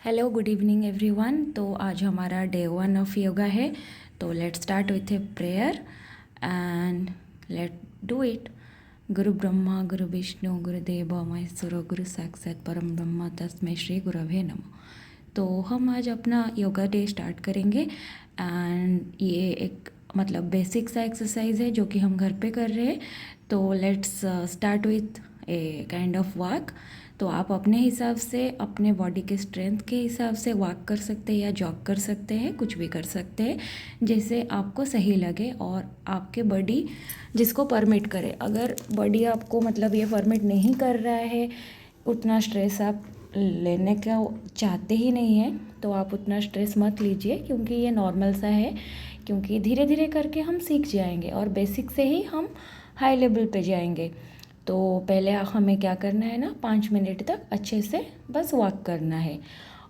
Hello good evening everyone. तो आज हमारा डे 1 ऑफ योगा है। तो let start with a prayer and let do it. गुरु ब्रह्मा गुरु विष्णु गुरुदेव महेश्वर गुरु साक्षात परम ब्रह्म तस्मै श्री गुरवे नमः। तो हम आज अपना योगा डे स्टार्ट करेंगे एंड ये एक बेसिक सा एक्सरसाइज है जो कि हम घर पे कर रहे हैं। तो let's start with a kind of walk. तो आप अपने हिसाब से अपने बॉडी के स्ट्रेंथ के हिसाब से वॉक कर सकते हैं या जॉग कर सकते हैं, कुछ भी कर सकते हैं जैसे आपको सही लगे और आपके बॉडी जिसको परमिट करे। अगर बॉडी आपको ये परमिट नहीं कर रहा है, उतना स्ट्रेस आप लेने का चाहते ही नहीं है, तो आप उतना स्ट्रेस मत लीजिए क्योंकि ये नॉर्मल सा है। क्योंकि धीरे धीरे करके हम सीख जाएंगे और बेसिक से ही हम हाई लेवल पे जाएंगे। तो पहले हमें क्या करना है ना, 5 मिनट तक अच्छे से बस वॉक करना है।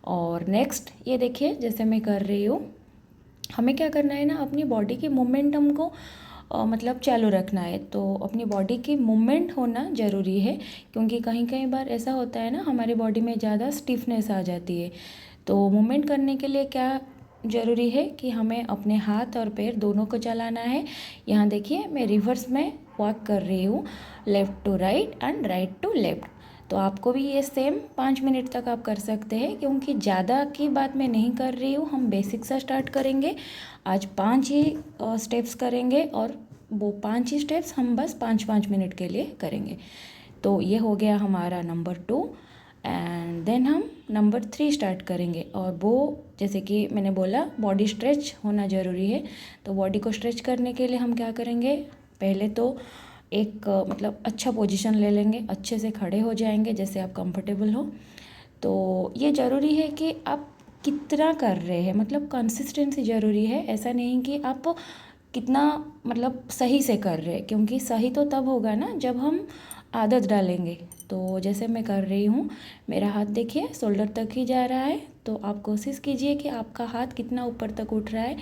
और नेक्स्ट ये देखिए जैसे मैं कर रही हूँ, हमें क्या करना है ना, अपनी बॉडी की मोमेंटम को चालू रखना है। तो अपनी बॉडी की मूवमेंट होना ज़रूरी है क्योंकि कहीं कहीं बार ऐसा होता है ना, हमारी बॉडी में ज़्यादा स्टिफनेस आ जाती है। तो मूवमेंट करने के लिए क्या ज़रूरी है कि हमें अपने हाथ और पैर दोनों को चलाना है। यहाँ देखिए मैं रिवर्स में वॉक कर रही हूँ, left to right and right to left. तो आपको भी ये सेम 5 मिनट तक आप कर सकते हैं क्योंकि ज़्यादा की बात मैं नहीं कर रही हूँ। हम बेसिक सा स्टार्ट करेंगे। आज 5 ही स्टेप्स करेंगे और वो 5 ही स्टेप्स हम बस 5-5 मिनट के लिए करेंगे। तो ये हो गया हमारा नंबर 2 एंड देन हम नंबर 3 स्टार्ट करेंगे। और वो जैसे कि मैंने बोला, बॉडी स्ट्रेच होना ज़रूरी है। तो बॉडी को स्ट्रेच करने के लिए हम क्या करेंगे, पहले तो एक अच्छा पोजीशन ले लेंगे, अच्छे से खड़े हो जाएंगे जैसे आप कंफर्टेबल हो। तो ये ज़रूरी है कि आप कितना कर रहे हैं, कंसिस्टेंसी ज़रूरी है। ऐसा नहीं कि आप कितना सही से कर रहे हैं, क्योंकि सही तो तब होगा ना जब हम आदत डालेंगे। तो जैसे मैं कर रही हूँ, मेरा हाथ देखिए शोल्डर तक ही जा रहा है। तो आप कोशिश कीजिए कि आपका हाथ कितना ऊपर तक उठ रहा है।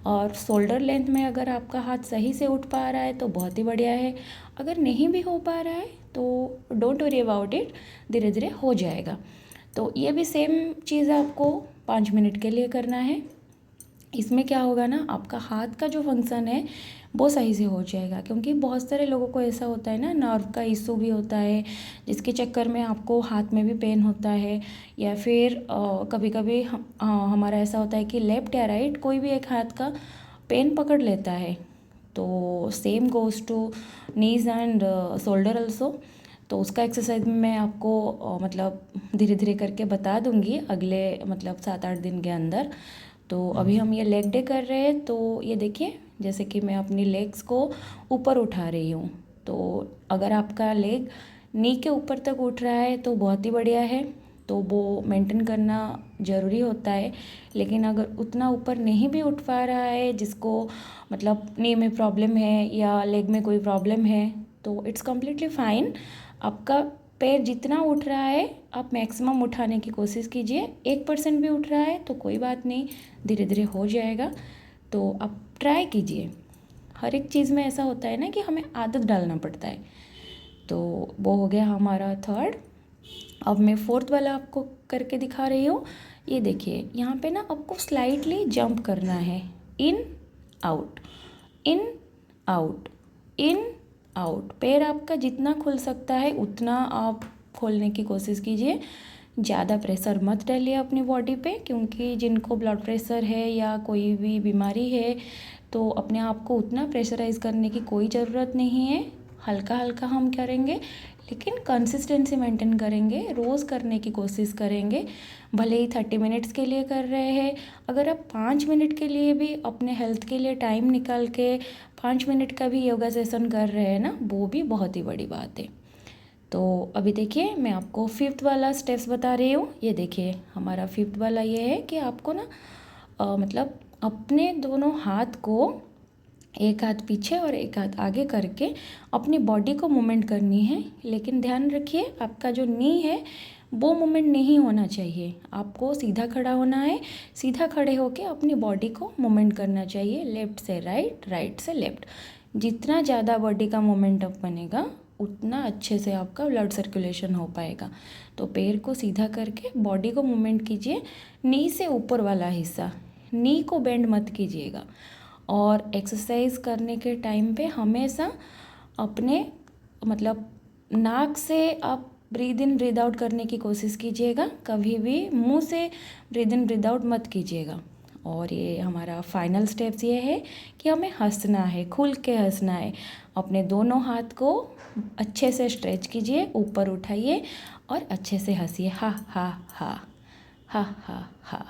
और शोल्डर लेंथ में अगर आपका हाथ सही से उठ पा रहा है तो बहुत ही बढ़िया है। अगर नहीं भी हो पा रहा है तो डोंट वरी अबाउट इट, धीरे धीरे हो जाएगा। तो ये भी सेम चीज़ आपको 5 मिनट के लिए करना है। इसमें क्या होगा ना, आपका हाथ का जो फंक्शन है वो सही से हो जाएगा। क्योंकि बहुत सारे लोगों को ऐसा होता है ना, नर्व का इशू भी होता है जिसके चक्कर में आपको हाथ में भी पेन होता है। या फिर कभी कभी हमारा ऐसा होता है कि लेफ़्ट या राइट कोई भी एक हाथ का पेन पकड़ लेता है। तो same goes to knees and shoulder also. तो उसका एक्सरसाइज मैं आपको धीरे धीरे करके बता दूंगी अगले 7-8 दिन के अंदर। तो अभी हम ये लेग डे कर रहे हैं। तो ये देखिए जैसे कि मैं अपनी लेग्स को ऊपर उठा रही हूँ। तो अगर आपका लेग नी के ऊपर तक उठ रहा है तो बहुत ही बढ़िया है, तो वो मेंटेन करना ज़रूरी होता है। लेकिन अगर उतना ऊपर नहीं भी उठ पा रहा है, जिसको नी में प्रॉब्लम है या लेग में कोई प्रॉब्लम है, तो इट्स कम्प्लीटली फाइन। आपका पैर जितना उठ रहा है आप मैक्सिमम उठाने की कोशिश कीजिए। 1% भी उठ रहा है तो कोई बात नहीं, धीरे धीरे हो जाएगा। तो आप ट्राई कीजिए। हर एक चीज़ में ऐसा होता है ना कि हमें आदत डालना पड़ता है। तो वो हो गया हमारा 3rd। अब मैं 4th वाला आपको करके दिखा रही हूँ। ये देखिए यहाँ पे ना आपको स्लाइटली जंप करना है, in out in out in out. पैर आपका जितना खुल सकता है उतना आप खोलने की कोशिश कीजिए। ज़्यादा प्रेशर मत डालिए अपनी बॉडी पे, क्योंकि जिनको ब्लड प्रेशर है या कोई भी बीमारी है तो अपने आप को उतना प्रेशराइज करने की कोई ज़रूरत नहीं है। हल्का हल्का हम करेंगे लेकिन कंसिस्टेंसी मेंटेन करेंगे, रोज़ करने की कोशिश करेंगे। भले ही 30 मिनट्स के लिए कर रहे हैं, अगर आप 5 मिनट के लिए भी अपने हेल्थ के लिए टाइम निकाल के 5 मिनट का भी योगा सेशन कर रहे हैं ना, वो भी बहुत ही बड़ी बात है। तो अभी देखिए मैं आपको 5th वाला स्टेप्स बता रही हूँ। ये देखिए हमारा 5th वाला ये है कि आपको ना अपने दोनों हाथ को एक हाथ पीछे और एक हाथ आगे करके अपनी बॉडी को मूवमेंट करनी है। लेकिन ध्यान रखिए आपका जो नी है वो मूवमेंट नहीं होना चाहिए। आपको सीधा खड़ा होना है, सीधा खड़े होके अपनी बॉडी को मूवमेंट करना चाहिए, लेफ़्ट से राइट, राइट से लेफ़्ट। जितना ज़्यादा बॉडी का मोमेंटम बनेगा उतना अच्छे से आपका ब्लड सर्कुलेशन हो पाएगा। तो पैर को सीधा करके बॉडी को मूवमेंट कीजिए, नी से ऊपर वाला हिस्सा, नी को बेंड मत कीजिएगा। और एक्सरसाइज करने के टाइम पे हमेशा अपने मतलब नाक से आप ब्रीद इन ब्रीद आउट करने की कोशिश कीजिएगा, कभी भी मुंह से ब्रीद इन ब्रीद आउट मत कीजिएगा। और ये हमारा फाइनल स्टेप्स ये है कि हमें हंसना है, खुल के हंसना है। अपने दोनों हाथ को अच्छे से स्ट्रेच कीजिए, ऊपर उठाइए और अच्छे से हंसिए, हा हा हा, हा हा हा।